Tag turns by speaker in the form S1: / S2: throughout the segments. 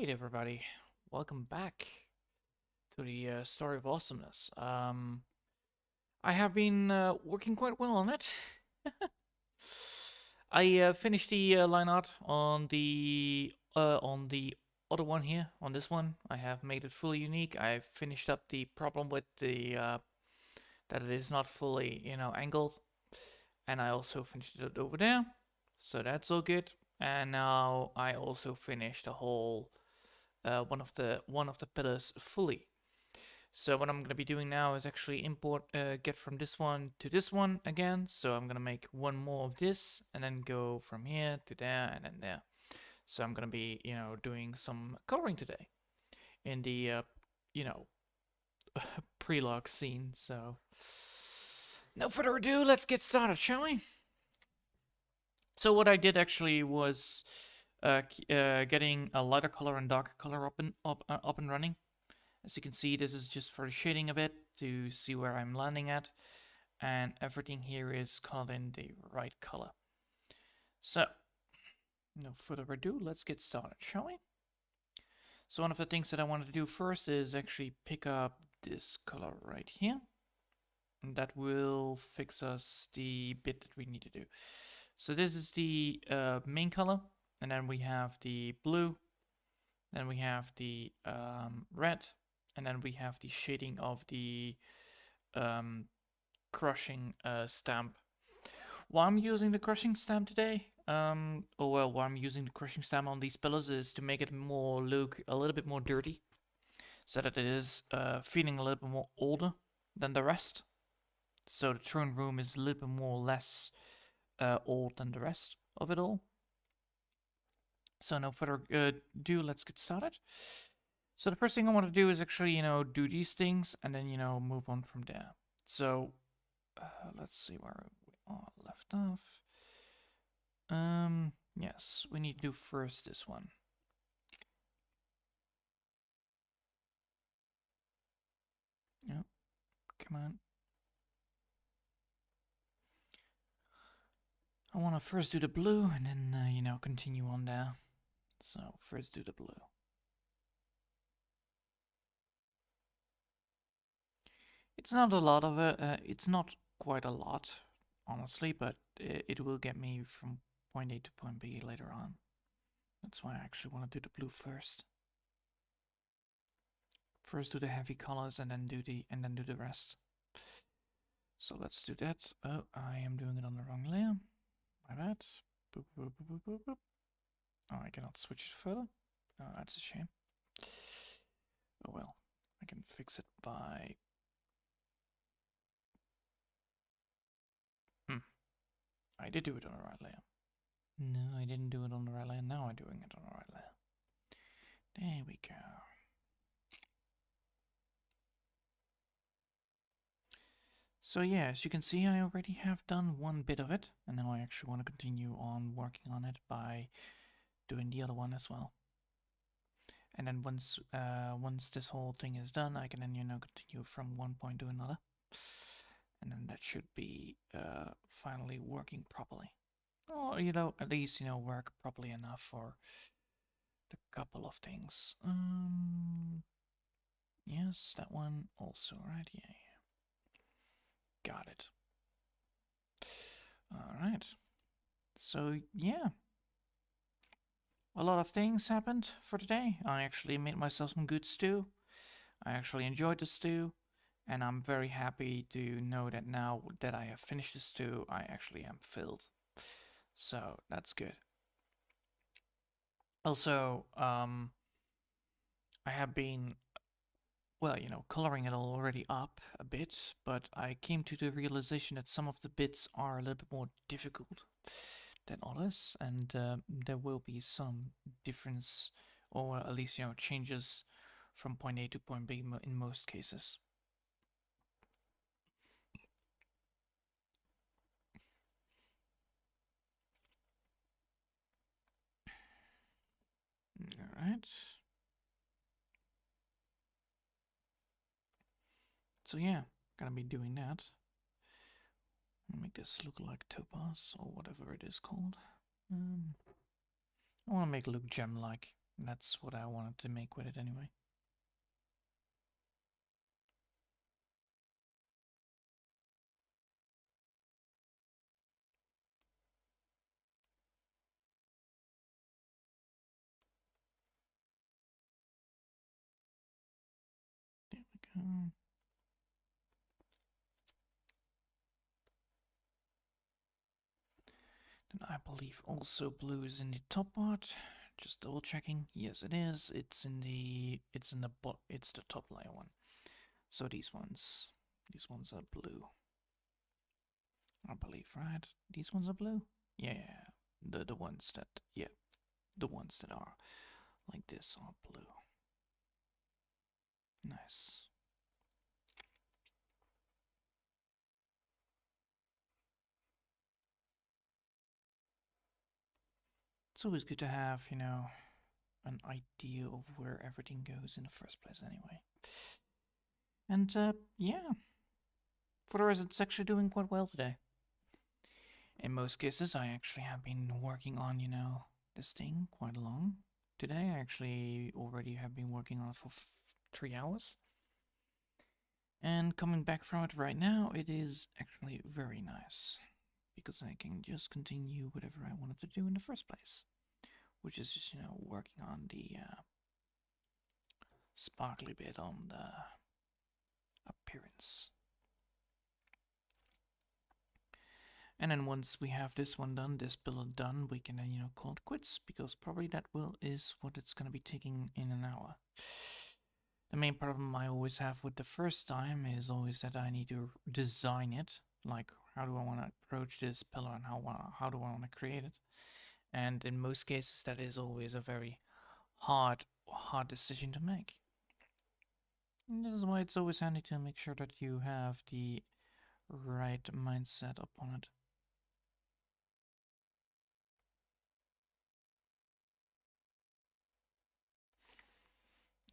S1: Alright, everybody. Welcome back to the Story of Awesomeness. I have been working quite well on it. I finished the line art on the other one here. On this one, I have made it fully unique. I finished up the problem with the that it is not fully, angled, and I also finished it over there. So that's all good. And now I also finished the whole one of the pillars fully. So what I'm going to be doing now is actually get from this one to this one again. So I'm going to make one more of this and then go from here to there and then there. So I'm going to be, doing some coloring today in the, Prelog scene. So no further ado, let's get started, shall we? So what I did actually was getting a lighter color and darker color up and running. As you can see, this is just for the shading a bit to see where I'm landing at, and everything here is colored in the right color. So, no further ado, let's get started, shall we? So one of the things that I wanted to do first is actually pick up this color right here, and that will fix us the bit that we need to do. So this is the main color, and then we have the blue, then we have the red, and then we have the shading of the crushing stamp. Why I'm using the crushing stamp today, why I'm using the crushing stamp on these pillars is to make it look a little bit more dirty, so that it is feeling a little bit more older than the rest. So the throne room is a little bit more less old than the rest of it all. So no further ado, let's get started. So the first thing I want to do is actually, do these things and then, move on from there. So let's see where we are left off. Yes, we need to do first this one. Yep, come on. I want to first do the blue and then, continue on there. So first do the blue. It's not a lot of it. It's not quite a lot, honestly, but it will get me from point A to point B later on. That's why I actually want to do the blue first. First do the heavy colors and then do the rest. So let's do that. Oh, I am doing it on the wrong layer. My bad. Boop, boop, boop, boop, boop. Oh, I cannot switch it further. Oh, that's a shame. Oh well, I can fix it by... I did do it on the right layer. No, I didn't do it on the right layer. Now I'm doing it on the right layer. There we go. So yeah, as you can see, I already have done one bit of it, and now I actually want to continue on working on it by doing the other one as well. And then once this whole thing is done, I can then continue from one point to another, and then that should be finally working properly, or at least work properly enough for the couple of things. Yes, that one also, right? Yeah. Got it. Alright. So, yeah. A lot of things happened for today. I actually made myself some good stew. I actually enjoyed the stew. And I'm very happy to know that now that I have finished the stew, I actually am filled. So, that's good. Also, I have been... well, coloring it already up a bit, but I came to the realization that some of the bits are a little bit more difficult than others, and there will be some difference, or at least, changes from point A to point B in most cases. Alright. So yeah, gonna be doing that. I'll make this look like topaz or whatever it is called. I want to make it look gem-like. That's what I wanted to make with it anyway. There we go. And I believe also blue is in the top part. Just double checking. Yes, it is. It's the top layer one. So these ones are blue. I believe, right? These ones are blue? Yeah, the ones that the ones that are like this are blue. Nice. It's always good to have, an idea of where everything goes in the first place anyway. And yeah, for the rest, it's actually doing quite well today. In most cases, I actually have been working on, this thing quite long. Today, I actually already have been working on it for 3 hours. And coming back from it right now, it is actually very nice. Because I can just continue whatever I wanted to do in the first place. Which is just, working on the sparkly bit on the appearance. And then once we have this one done, this pillar done, we can then, call it quits, because probably that is what it's going to be taking in an hour. The main problem I always have with the first time is always that I need to design it. Like, how do I want to approach this pillar and how do I want to create it? And in most cases, that is always a very hard decision to make. And this is why it's always handy to make sure that you have the right mindset upon it.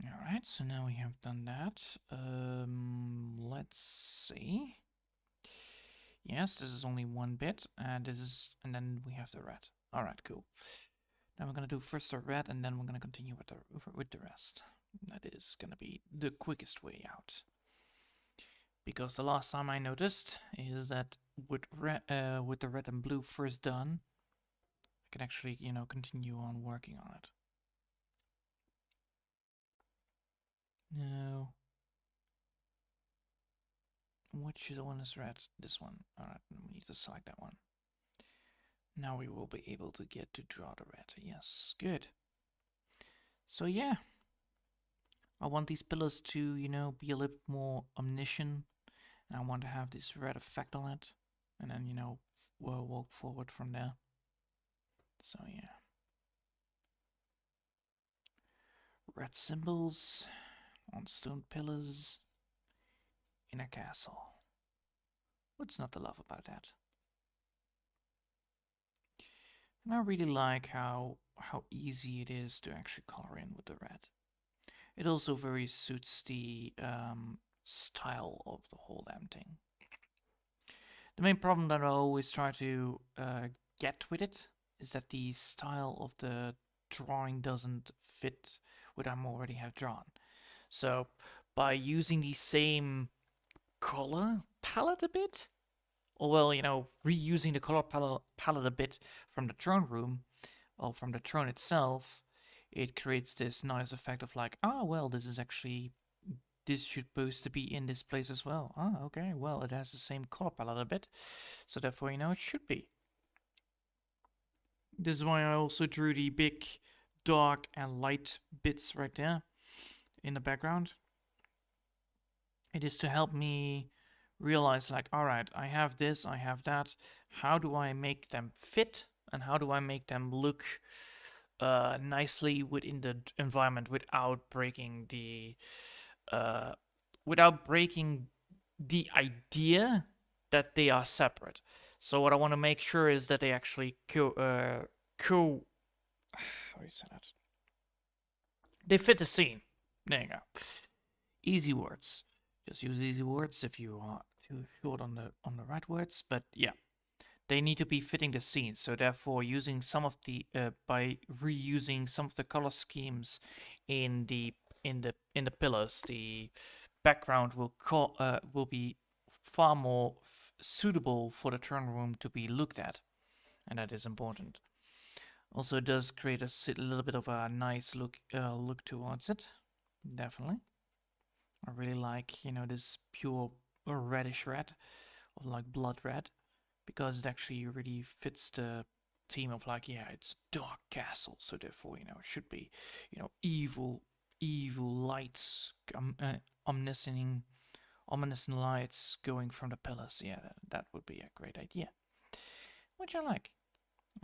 S1: Alright, so now we have done that. Let's see. Yes, this is only one bit, and then we have the red. Alright, cool. Now we're gonna do first the red, and then we're gonna continue with the rest. That is gonna be the quickest way out. Because the last time I noticed is that with the red and blue first done, I can actually, continue on working on it. No. Which one is red? This one. Alright, we need to select that one. Now we will be able to get to draw the red. Yes, good. So yeah. I want these pillars to, be a little more omniscient. And I want to have this red effect on it. And then, we'll walk forward from there. So yeah. Red symbols on stone pillars in a castle. What's not to love about that? And I really like how easy it is to actually color in with the red. It also very suits the style of the whole damn thing. The main problem that I always try to get with it is that the style of the drawing doesn't fit what I already have drawn. So by using the same color palette a bit, or well, reusing the color palette a bit from the throne room, or from the throne itself, it creates this nice effect of like, well, this should supposed to be in this place as well. Okay, well, it has the same color palette a bit, so therefore, it should be. This is why I also drew the big dark and light bits right there in the background. It is to help me realize, like, all right, I have this, I have that. How do I make them fit, and how do I make them look nicely within the environment without breaking the idea that they are separate. So what I want to make sure is that they actually how do you say that? They fit the scene. There you go. Easy words. Just use easy words if you are too short on the right words. But yeah, they need to be fitting the scene. So therefore, using some of the by reusing some of the color schemes in the pillars, the background will be far more suitable for the throne room to be looked at, and that is important. Also, it does create a little bit of a nice look towards it. Definitely, I really like this pure reddish red, or like blood red, because it actually really fits the theme of like, yeah, it's a dark castle, so therefore it should be evil lights, ominous lights going from the pillars. Yeah, that would be a great idea, which I like.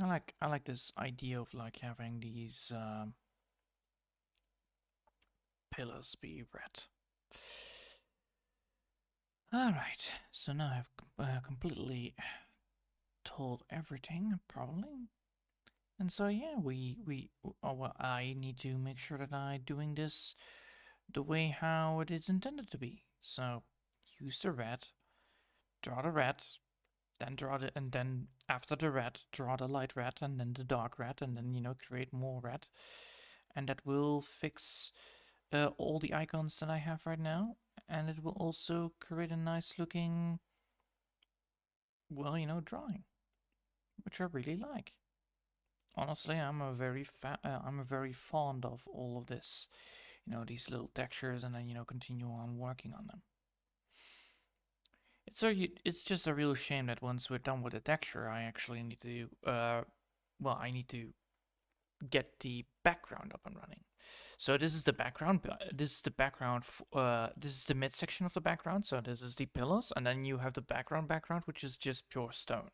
S1: I like this idea of like having these pillars be red. All right, so now I've completely told everything probably, and so yeah, well, I need to make sure that I'm doing this the way how it is intended to be. So use the red, draw the red, then draw the, and then after the red, draw the light red, and then the dark red, and then create more red, and that will fix all the icons that I have right now, and it will also create a nice looking, well, drawing, which I really like. Honestly, I'm a very fond of all of this, these little textures, and then continue on working on them. It's just a real shame that once we're done with the texture, I actually need to I need to get the background up and running. So this is the background. This is the background. This is the midsection of the background. So this is the pillars, and then you have the background, which is just pure stone.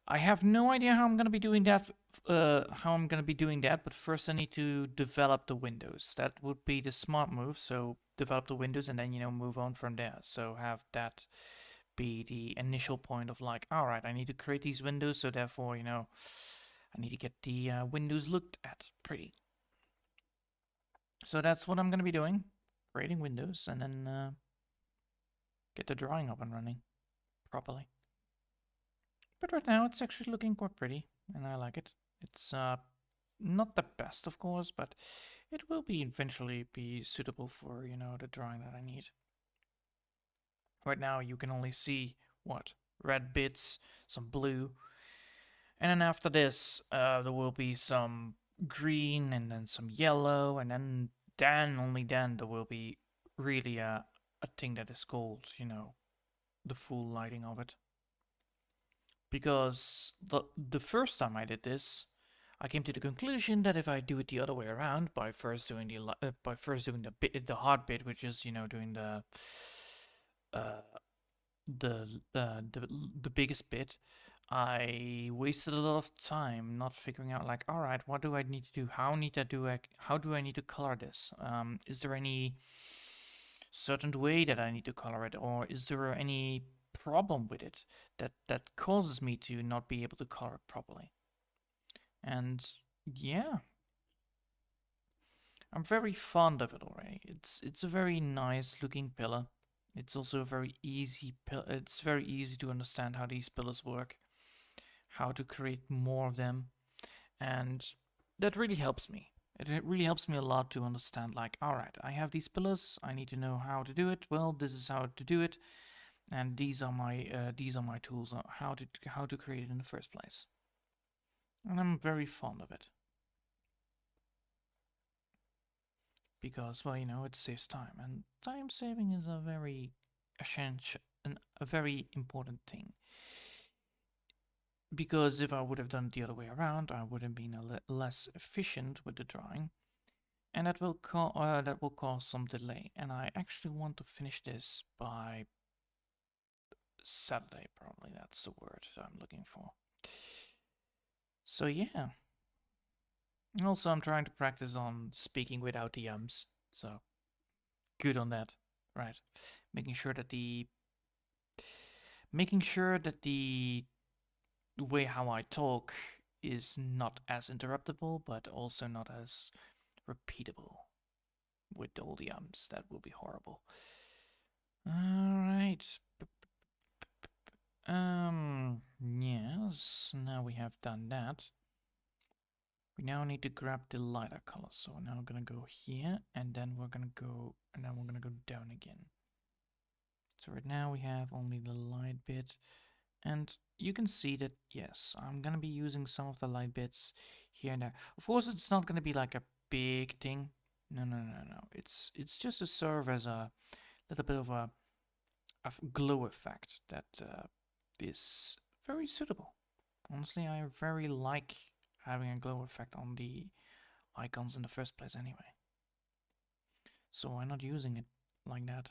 S1: I have no idea how I'm gonna be doing that. But first I need to develop the windows. That would be the smart move. So develop the windows, and then move on from there. So have that be the initial point of like, all right, I need to create these windows. So therefore, I need to get the windows looked at pretty. So that's what I'm gonna be doing, creating windows, and then get the drawing up and running properly. But right now, it's actually looking quite pretty, and I like it. It's not the best, of course, but it will be eventually be suitable for, the drawing that I need. Right now, you can only see, what, red bits, some blue, and then after this, there will be some green, and then some yellow, and then, only then, there will be really a thing that is called, the full lighting of it. Because the first time I did this, I came to the conclusion that if I do it the other way around, by first doing the hard bit, which is doing the biggest bit, I wasted a lot of time not figuring out like, all right, what do I need to do? How do I need to color this? Is there any certain way that I need to color it, or is there any problem with it that causes me to not be able to color it properly? And yeah, I'm very fond of it already. It's a very nice looking pillar. It's also a very easy it's very easy to understand how these pillars work, how to create more of them, and that really helps me. It really helps me a lot to understand like, all right, I have these pillars, I need to know how to do it. Well, this is how to do it, and these are my tools on how to create it in the first place. And I'm very fond of it. Because, well, it saves time, and time saving is a very essential and a very important thing. Because if I would have done it the other way around, I would have been less efficient with the drawing, and that will cause some delay. And I actually want to finish this by Saturday, probably. That's the word I'm looking for. So yeah. And also, I'm trying to practice on speaking without the ums. So good on that, right? Making sure that the way how I talk is not as interruptible, but also not as repeatable with all the ums. That will be horrible. All right. Yeah. because now we have done that, we now need to grab the lighter color. So now we're gonna go here, and then we're gonna go, and then we're gonna go down again. So right now we have only the light bit, and you can see that, yes, I'm gonna be using some of the light bits here and there. Of course, it's not gonna be like a big thing. No, no, no, no. It's just to serve as a little bit of a glow effect that is very suitable. Honestly, I very like having a glow effect on the icons in the first place anyway. So why not using it like that?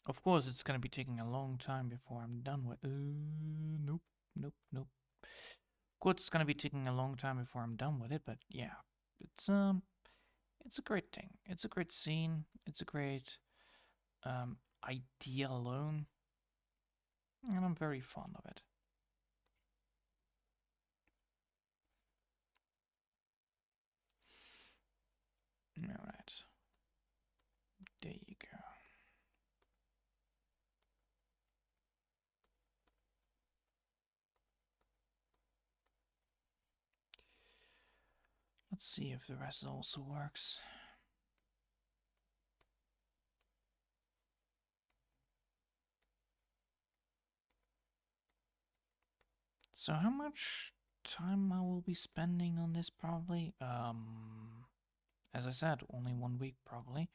S1: Of course, it's gonna be taking a long time before I'm done with. Nope, nope, nope. Of course, it's gonna be taking a long time before I'm done with it, but yeah, it's a great thing. It's a great scene. It's a great idea alone, and I'm very fond of it. All right, there you go. Let's see if the rest also works. So how much time I will be spending on this probably? As I said, only 1 week probably.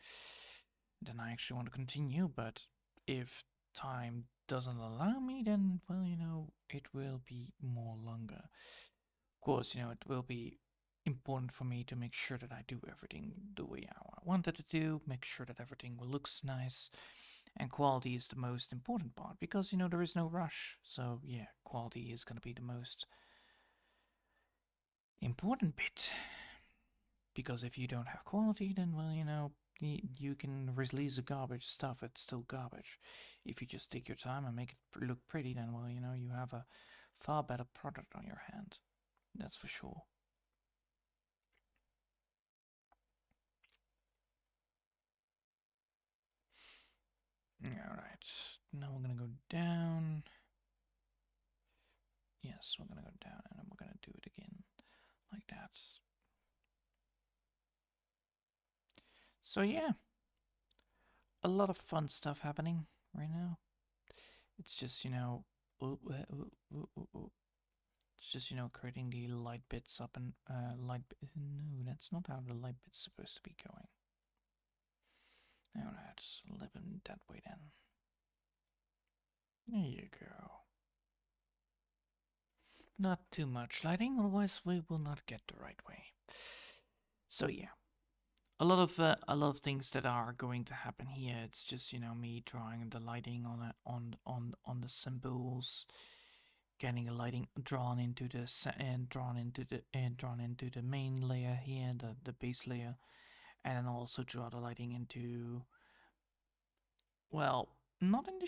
S1: Then I actually want to continue, but if time doesn't allow me, then, well, it will be more longer. Of course, it will be important for me to make sure that I do everything the way I wanted to do, make sure that everything looks nice, and quality is the most important part because, there is no rush. So, yeah, quality is going to be the most important bit. Because if you don't have quality, then, well, you can release the garbage stuff, it's still garbage. If you just take your time and make it look pretty, then, well, you have a far better product on your hand. That's for sure. Alright, now we're gonna go down. Yes, we're gonna go down and then we're gonna do it again like that. So yeah, a lot of fun stuff happening right now. It's just, it's just, creating the light bits up and no, that's not how the light bit's supposed to be going. Alright, live in that way then. There you go. Not too much lighting, otherwise we will not get the right way. So yeah, a lot of things that are going to happen here. It's just me drawing the lighting on the symbols, getting the lighting drawn into the main layer here, the base layer, and then also draw the lighting into, well, not in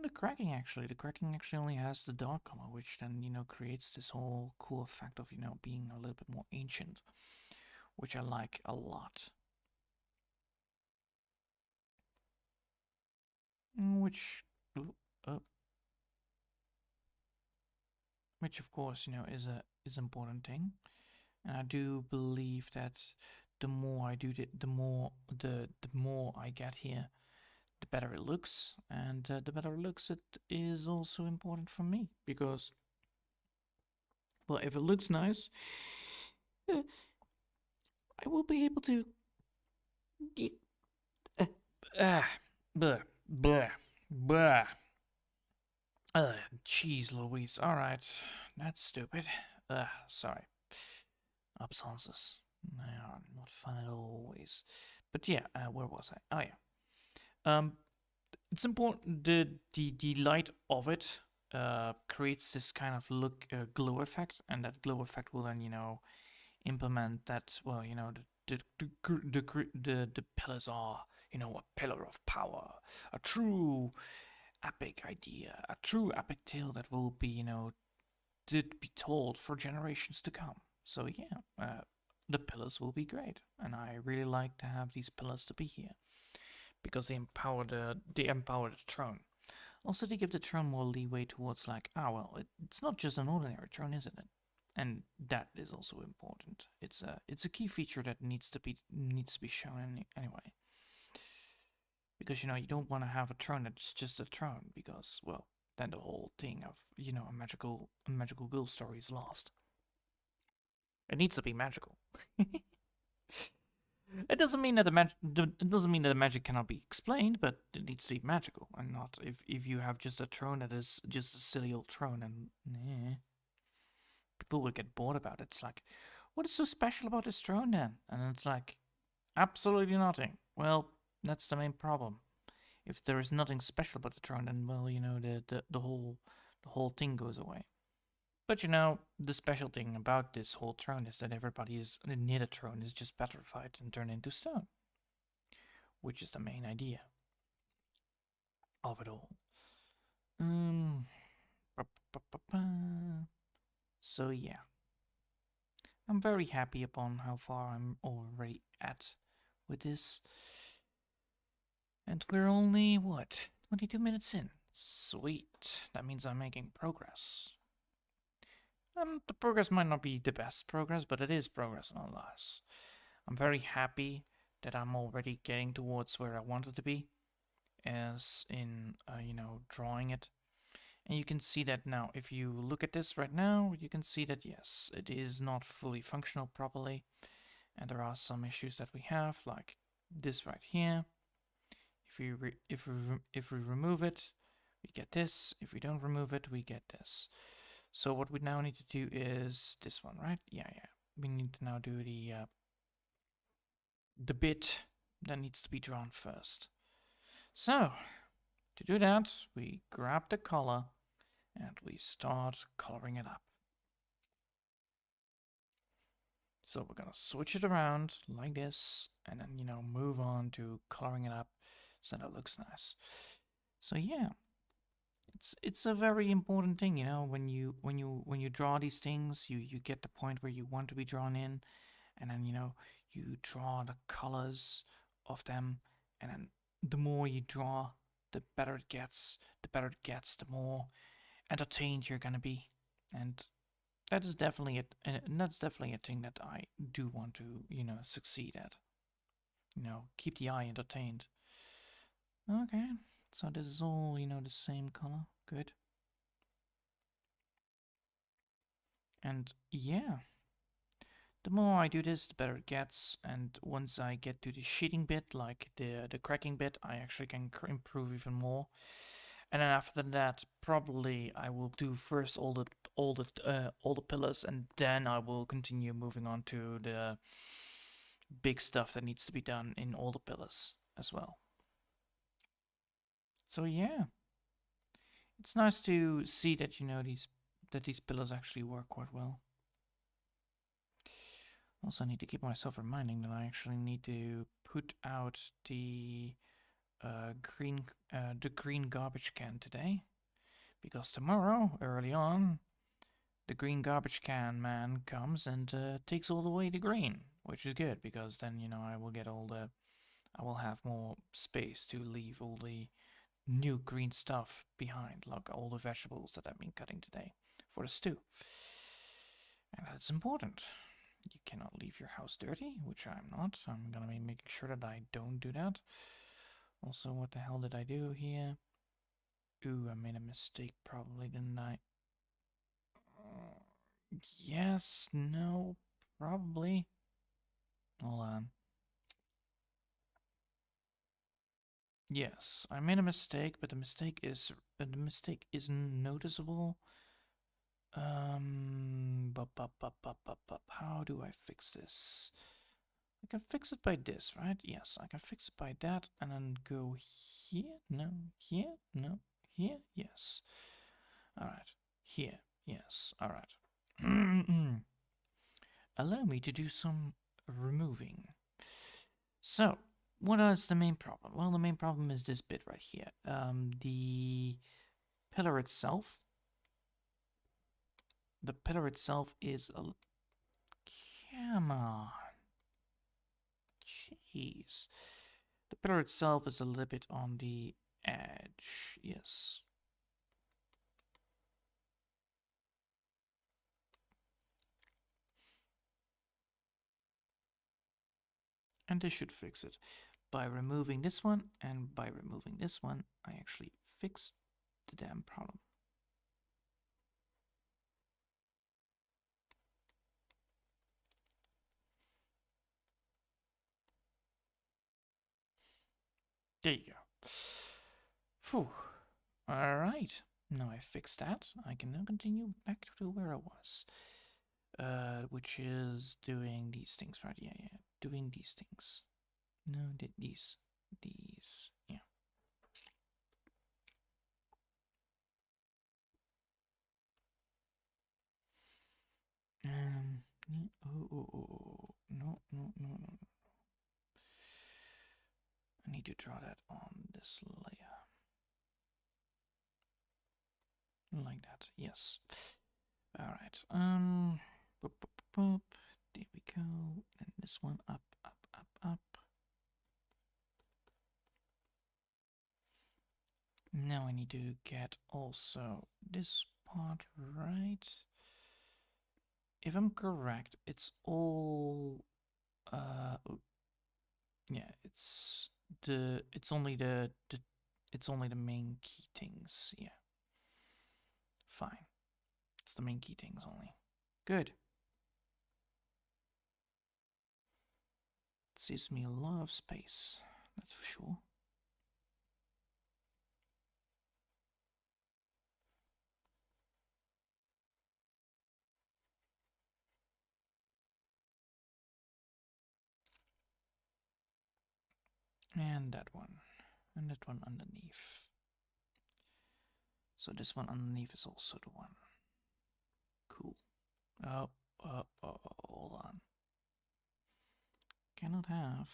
S1: the cracking actually. The cracking actually only has the dark color, which then creates this whole cool effect of being a little bit more ancient, which I like a lot. Which which of course is important thing, and I do believe that the more I do the more I get here, the better it looks, and the better it looks, it is also important for me because, well, if it looks nice, I will be able to. Blah, blah, blah. Jeez Louise. Alright. That's stupid. Sorry. Absences. They are not fun at all always. But yeah, where was I? Oh yeah. It's important, the light of it creates this kind of glow effect, and that glow effect will then implement that. Well, the pillars are a pillar of power, a true epic idea, a true epic tale that will be did be told for generations to come. So yeah, the pillars will be great, and I really like to have these pillars to be here. because they empower the throne. Also, they give the throne more leeway towards like, well, it's not just an ordinary throne, isn't it? And that is also important. It's a key feature that needs to be shown anyway. Because you don't want to have a throne that's just a throne, because well, then the whole thing of a magical girl story is lost. It needs to be magical. It doesn't mean that the magic cannot be explained, but it needs to be magical, and not if you have just a throne that is just a silly old throne, and people will get bored about it. It's like, what is so special about this throne then? And it's like, absolutely nothing. Well, that's the main problem. If there is nothing special about the throne, then well, the whole thing goes away. But the special thing about this whole throne is that everybody is near the throne is just petrified and turned into stone, which is the main idea of it all. So yeah, I'm very happy upon how far I'm already at with this. And we're only, what, 22 minutes in? Sweet. That means I'm making progress. The progress might not be the best progress, but it is progress nonetheless. I'm very happy that I'm already getting towards where I wanted to be, as in, drawing it. And you can see that now. If you look at this right now, you can see that yes, it is not fully functional properly. And there are some issues that we have, like this right here. If we remove it, we get this. If we don't remove it, we get this. So what we now need to do is this one, right? Yeah. We need to now do the bit that needs to be drawn first. So to do that, we grab the color and we start coloring it up. So we're gonna switch it around like this, and then move on to coloring it up so that it looks nice. So yeah, it's a very important thing, when you draw these things, you get the point where you want to be drawn in, and then you draw the colors of them, and then the more you draw, the better it gets. The more entertained you're gonna be, and that is definitely it, and that's definitely a thing that I do want to succeed at. Keep the eye entertained. Okay, so this is all the same color. Good. And yeah, the more I do this, the better it gets. And once I get to the sheeting bit, like the cracking bit, I actually can improve even more. And then after that, probably I will do first all the pillars, and then I will continue moving on to the big stuff that needs to be done in all the pillars as well. So yeah, it's nice to see that these pillars actually work quite well. Also, I need to keep myself reminding that I actually need to put out the green garbage can today, because tomorrow, early on, the green garbage can man comes and takes all away the green, which is good, because then I will have more space to leave all the new green stuff behind, like all the vegetables that I've been cutting today for the stew. And that's important. You cannot leave your house dirty, which I'm not. I'm gonna be making sure that I don't do that. Also, what the hell did I do here? Ooh, I made a mistake probably, didn't I? Yes, no, probably. Hold on. Yes, I made a mistake, but the mistake isn't noticeable. How do I fix this? I can fix it by this, right? Yes, I can fix it by that, and then go here, no, here, no, here, yes. Alright, here, yes, alright. Allow me to do some removing. So, what is the main problem? Well, the main problem is this bit right here. The pillar itself. The pillar itself is a... Come on. Jeez. The pillar itself is a little bit on the edge. Yes. And this should fix it. By removing this one and by removing this one, I actually fixed the damn problem. There you go. Phew. Alright. Now I fixed that. I can now continue back to where I was. Which is doing these things, right? Yeah. Doing these things. No, these. Yeah. Oh. No. I need to draw that on this layer. Like that, yes. Alright, boop. There we go. And this one up. Now I need to get also this part right. If I'm correct, it's all yeah, it's only the main key things, yeah. Fine. It's the main key things only. Good. It saves me a lot of space, that's for sure. And that one underneath. So this one underneath is also the one. Cool. Oh, hold on. Cannot have.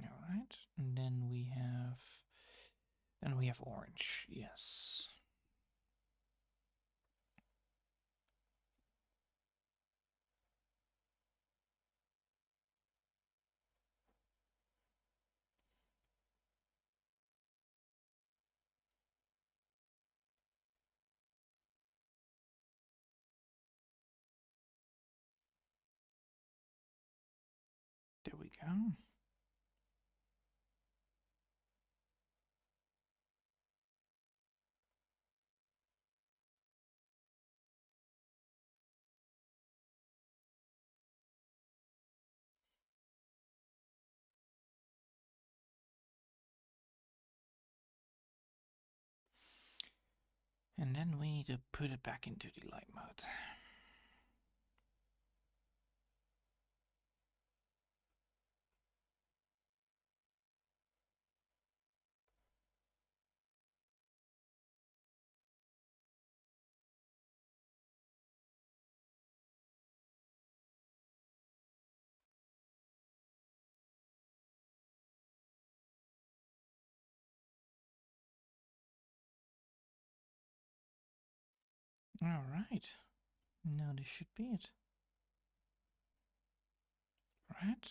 S1: All right, and then we have orange. Yes. There we go. And then we need to put it back into the light mode. All right. Now this should be it. Right?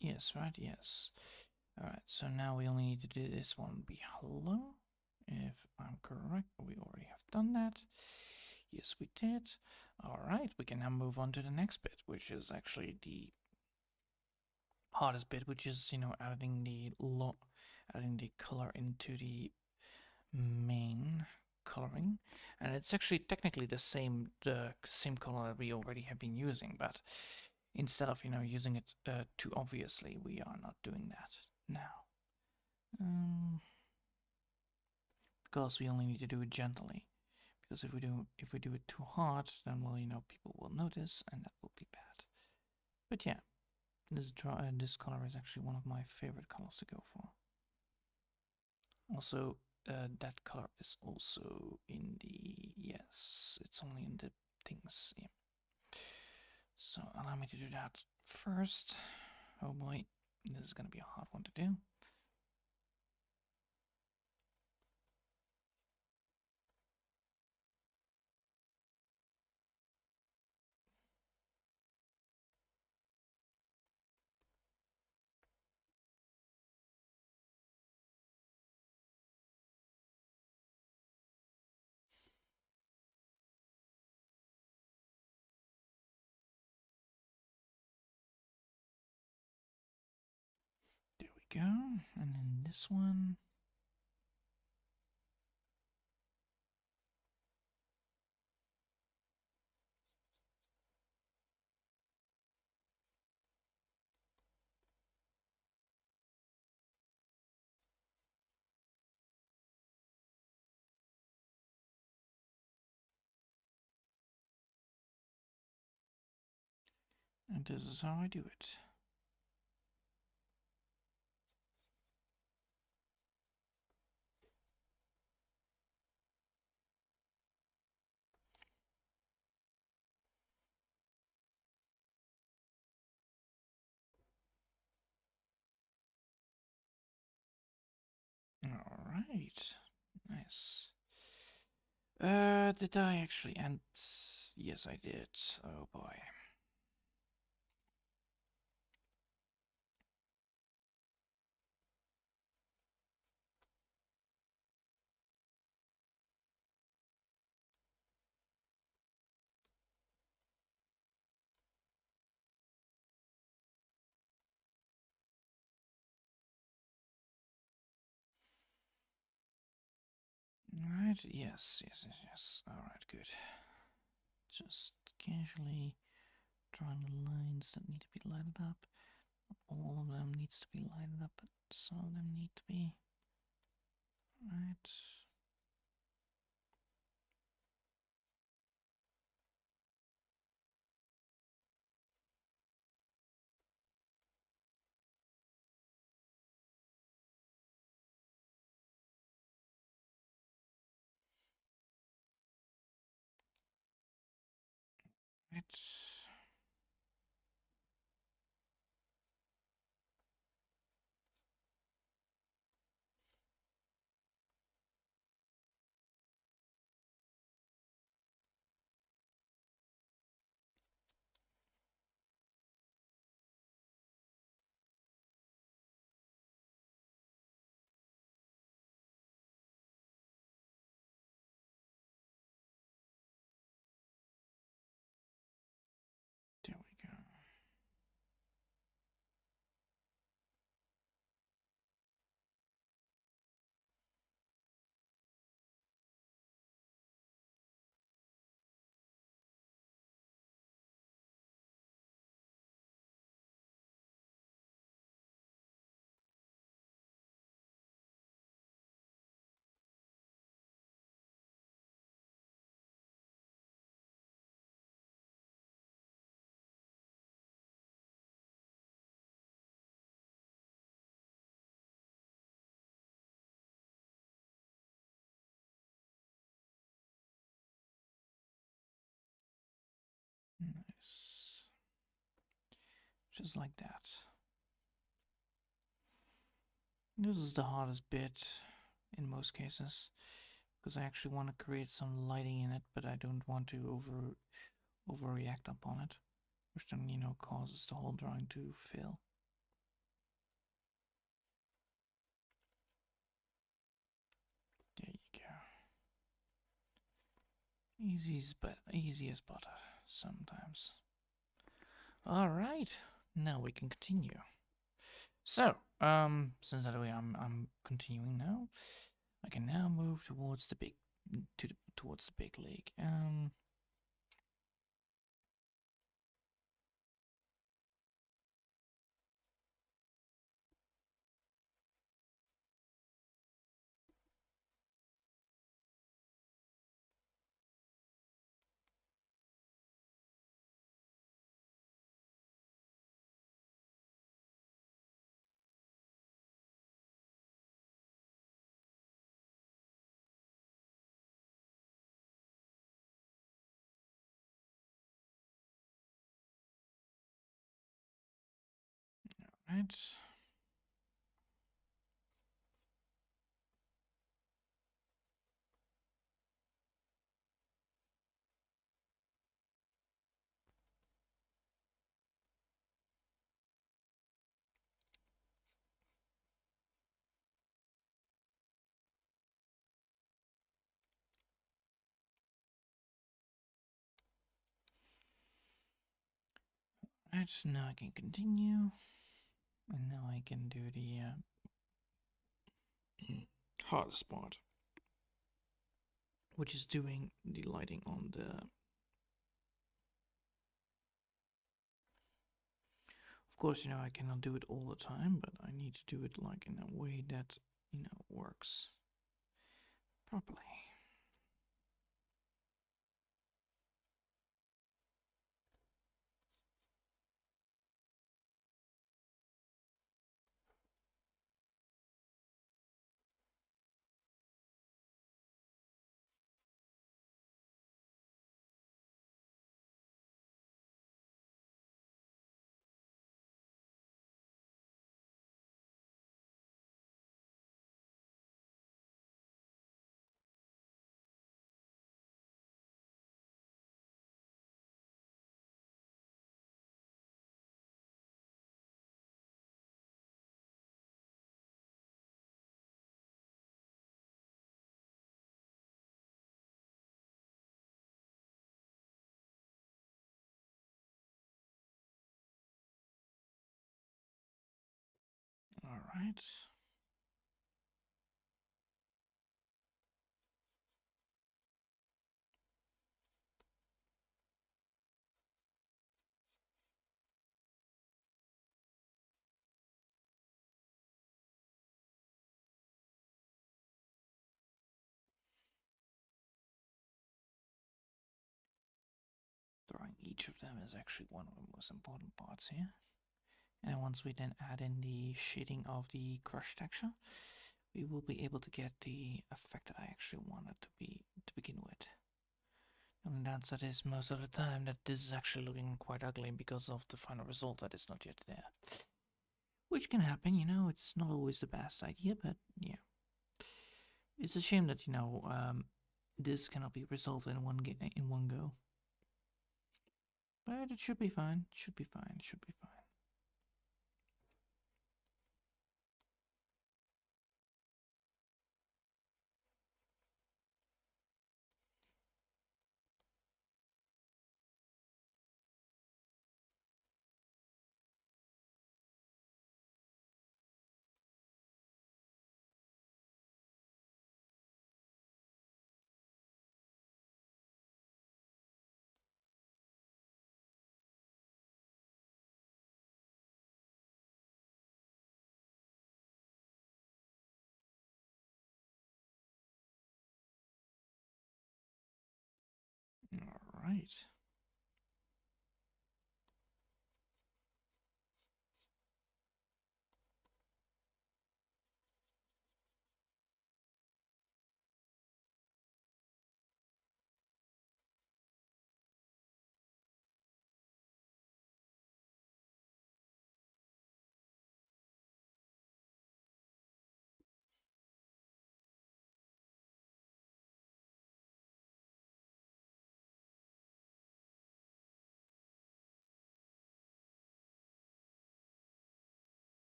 S1: Yes, right? Yes. Alright, so now we only need to do this one be hello. If I'm correct, we already have done that. Yes, we did. Alright, we can now move on to the next bit, which is actually the hardest bit, which is, adding the color into the main coloring. And it's actually technically the same color that we already have been using, but instead of, using it too obviously, we are not doing that now. Because we only need to do it gently. Because if we do it too hard, then people will notice, and that will be bad. But yeah, this color is actually one of my favorite colors to go for. Also, that color is also in the it's only in the things. Yeah. So allow me to do that first. Oh boy, this is going to be a hard one to do. There we go. And then this one. And this is how I do it. All right. Nice. Did I actually end? Yes, I did. Oh boy. All right. Yes, yes, yes, yes. All right, good. Just casually drawing the lines that need to be lighted up. All of them needs to be lighted up, but some of them need to be. Right. Right. There we go. Nice. Just like that. This is the hardest bit in most cases because I actually want to create some lighting in it, but I don't want to overreact upon it, which then, you know, causes the whole drawing to fail. There you go. Easy as butter sometimes. All right, now we can continue. So, since that way I'm continuing now, I can now move towards the big towards the big lake. Right. Right, so now I can continue. And now I can do the hardest part, which is doing the lighting on the... Of course, you know, I cannot do it all the time, but I need to do it like in a way that, you know, works properly. All right. Drawing each of them is actually one of the most important parts here. And once we then add in the shading of the crush texture, we will be able to get the effect that I actually wanted to be to begin with. And the downside is most of the time that this is actually looking quite ugly because of the final result that is not yet there. Which can happen, you know, it's not always the best idea, but yeah. It's a shame that, you know, this cannot be resolved in one go. But it should be fine, it should be fine, it should be fine. All right.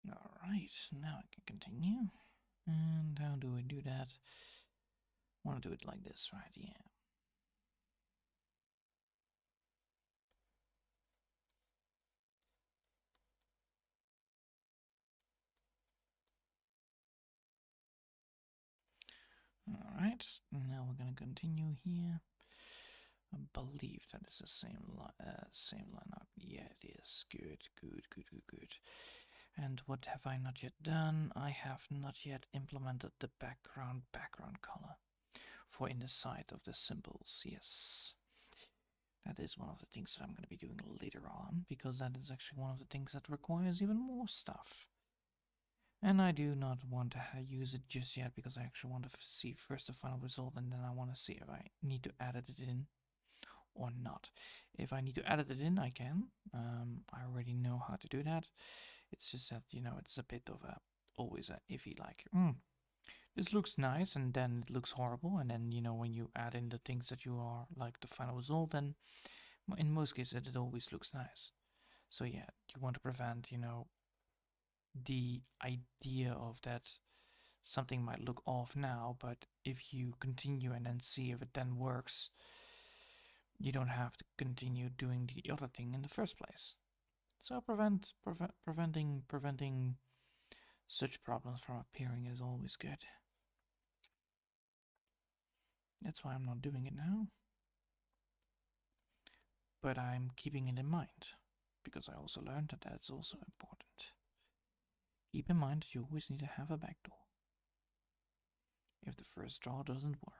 S1: All right, now I can continue. And how do I do that? I want to do it like this, right? Yeah. All right, now we're going to continue here. I believe that is the same lineup. Yeah, it is. Good, good, good, good, good. And what have I not yet done? I have not yet implemented the background color for in the side of the symbols. Yes. That is one of the things that I'm going to be doing later on, because that is actually one of the things that requires even more stuff. And I do not want to use it just yet, because I actually want to see first the final result, and then I want to see if I need to edit it in, or not. If I need to edit it in, I can. I already know how to do that. It's just that, it's a bit of a always a iffy, like, this looks nice, and then it looks horrible, and then, when you add in the things that you are, like the final result, then in most cases it always looks nice. So yeah, you want to prevent, the idea of that something might look off now, but if you continue and then see if it then works, you don't have to continue doing the other thing in the first place. So preventing such problems from appearing is always good. That's why I'm not doing it now. But I'm keeping it in mind, because I also learned that that's also important. Keep in mind that you always need to have a backdoor if the first draw doesn't work.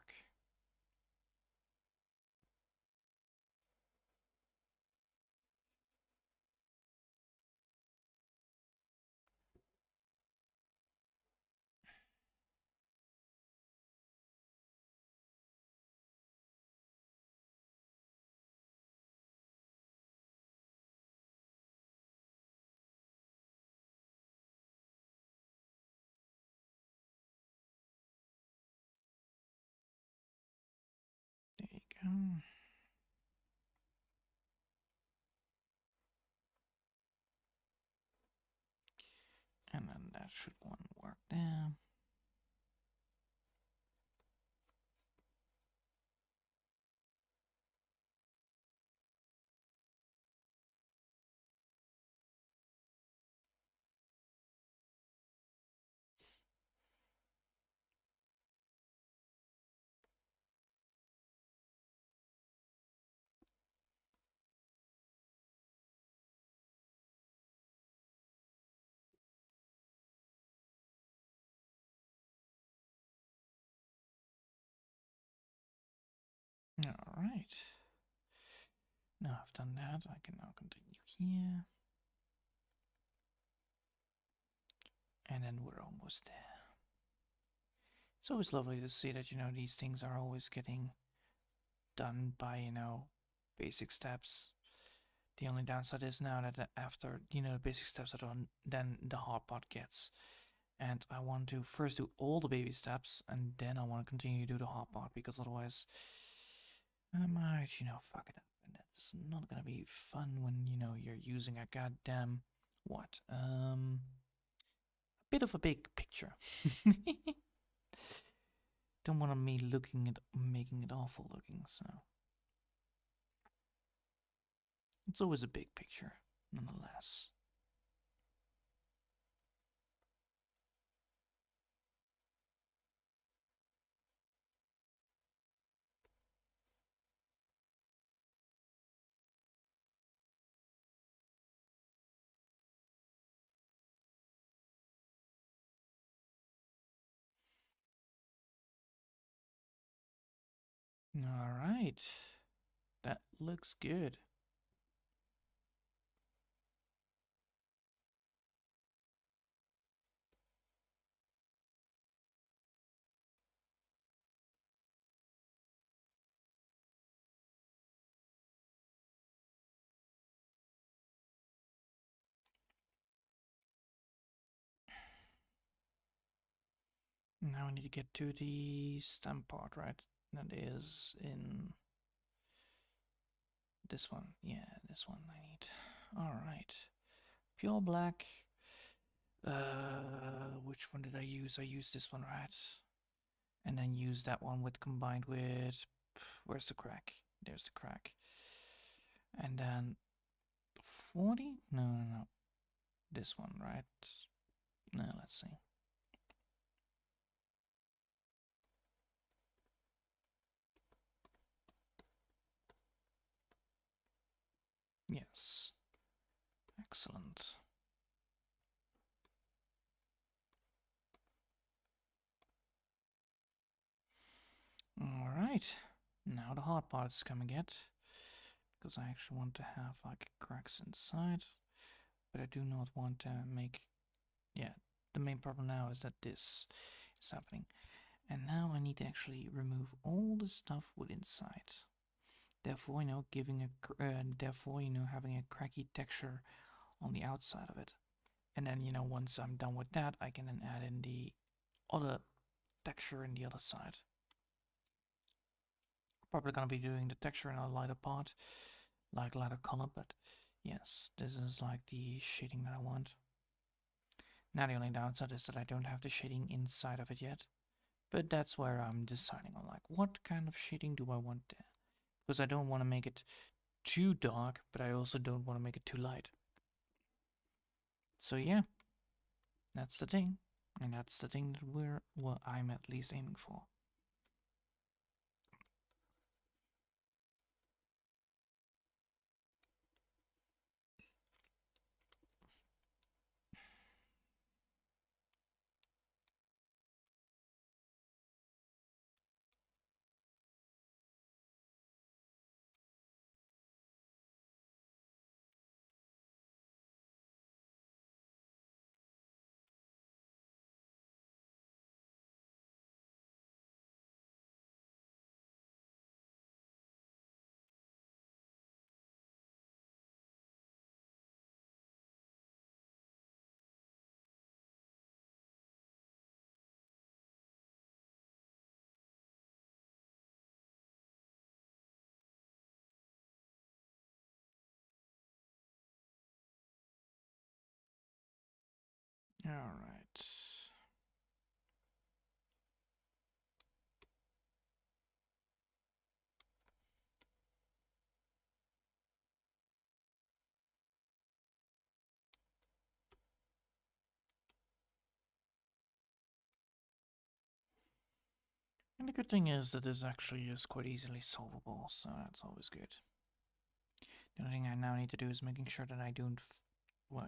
S1: There you go. And then that should one work there. All right. Now I've done that, I can now continue here. And then we're almost there. It's always lovely to see that, these things are always getting done by, basic steps. The only downside is now that after, the basic steps are done, then the hard part gets. And I want to first do all the baby steps, and then I want to continue to do the hard part, because otherwise I might, fuck it up. And that's not gonna be fun when, you're using a goddamn, what? A bit of a big picture. Don't want me making it awful looking, so. It's always a big picture, nonetheless. All right. That looks good. Now we need to get to the stem part, right? That is in this one. Yeah, this one I need. All right. Pure black. Which one did I use? I used this one, right? And then use that one combined with. Where's the crack? There's the crack. And then 40? No. This one, right? No, let's see. Yes. Excellent. All right. Now the hard part is coming yet, because I actually want to have like cracks inside, but I do not want to make. Yeah, the main problem now is that this is happening, and now I need to actually remove all the stuff with inside. therefore, therefore, having a cracky texture on the outside of it. And then, once I'm done with that, I can then add in the other texture in the other side. Probably gonna be doing the texture in a lighter part, like lighter color, but yes, this is like the shading that I want. Now the only downside is that I don't have the shading inside of it yet, but that's where I'm deciding on like what kind of shading do I want there, because I don't want to make it too dark, but I also don't want to make it too light. So yeah, that's the thing, and that's the thing that I'm at least aiming for. All right. And the good thing is that this actually is quite easily solvable, so that's always good. The only thing I now need to do is making sure that I don't, well,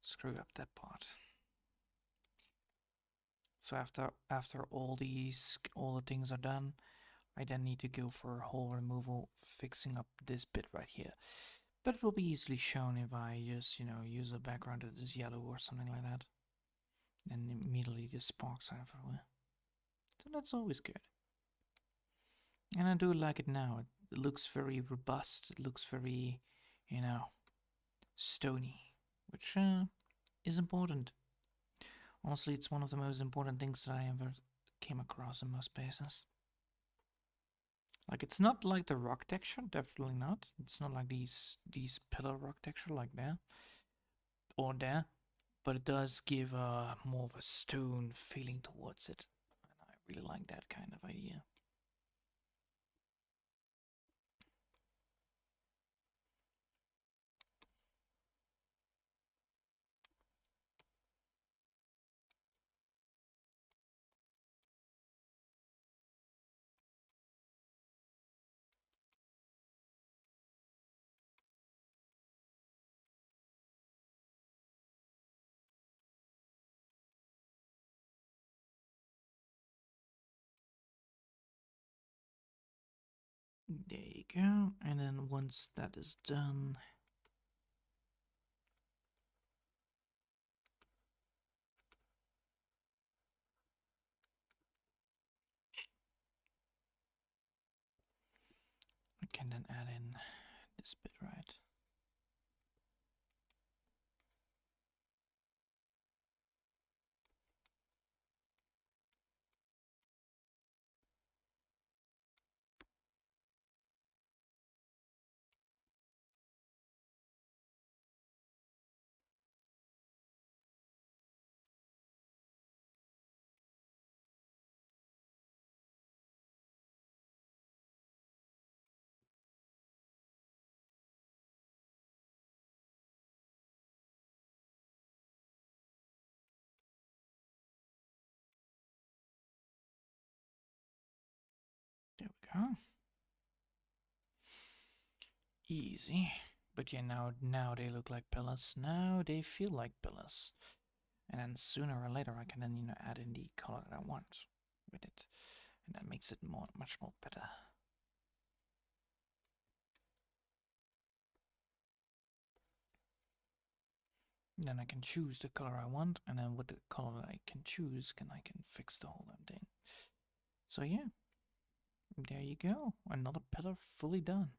S1: screw up that part. So after all the things are done, I then need to go for hole removal, fixing up this bit right here. But it will be easily shown if I just, use a background that is yellow or something like that. And immediately just sparks everywhere. So that's always good. And I do like it now. It looks very robust. It looks very, stony, which is important. Honestly, it's one of the most important things that I ever came across in most places. Like, it's not like the rock texture, definitely not. It's not like these pillar rock texture like there or there, but it does give more of a stone feeling towards it. And I really like that kind of idea. There you go. And then once that is done, I can then add in this bit, right? There we go. Easy. But yeah, now they look like pillars. Now they feel like pillars. And then sooner or later I can then, add in the color that I want with it. And that makes it much more better. And then I can choose the color I want, and then with the color I can choose, I can fix the whole damn thing. So yeah, There you go. Another pillar fully done.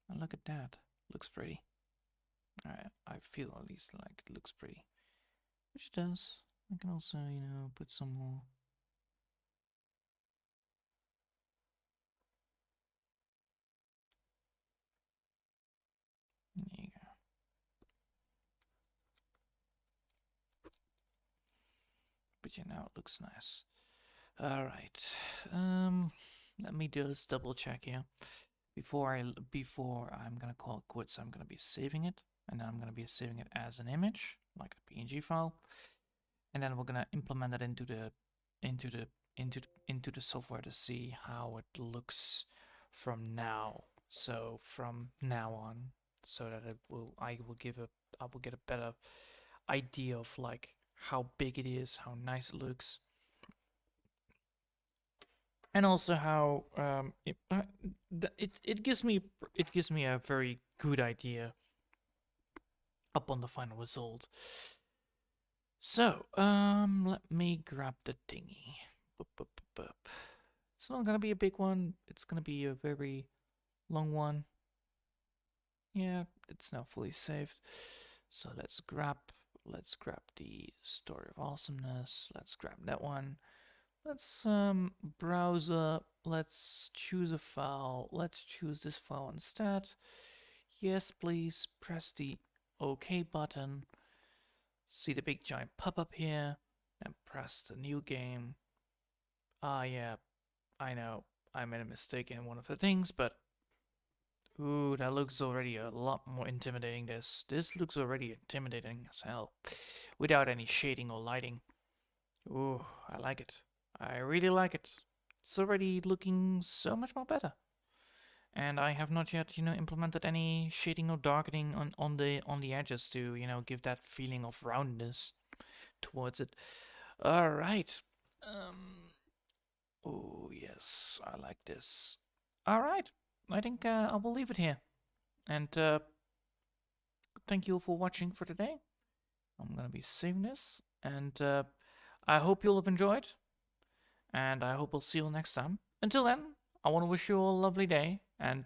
S1: And look at that. Looks pretty. I feel at least like it looks pretty. Which it does. I can also, put some more. There you go. But now it looks nice. Alright. Let me just double check here. Before I'm gonna call it quits, I'm gonna be saving it. And then I'm gonna be saving it as an image, like the PNG file. And then we're gonna implement it into the software to see how it looks from now. So from now on, so that I will get a better idea of like how big it is, how nice it looks, and also how it gives me a very good idea upon the final result. So, let me grab the thingy. Boop, boop, boop, boop. It's not gonna be a big one. It's gonna be a very long one. Yeah, it's now fully saved. So let's grab the Story of Awesomeness. Let's grab that one. Let's browser. Let's choose a file. Let's choose this file instead. Yes, please press the OK button. See the big giant pop-up here, and press the new game. Yeah, I know I made a mistake in one of the things, but ooh, that looks already a lot more intimidating. This looks already intimidating as hell, without any shading or lighting. Ooh, I like it. I really like it. It's already looking so much more better. And I have not yet, implemented any shading or darkening on the edges to, give that feeling of roundness towards it. All right. Oh yes, I like this. All right. I think I will leave it here. And thank you all for watching for today. I'm gonna be saving this, and I hope you'll have enjoyed. And I hope I'll see you all next time. Until then, I want to wish you all a lovely day, and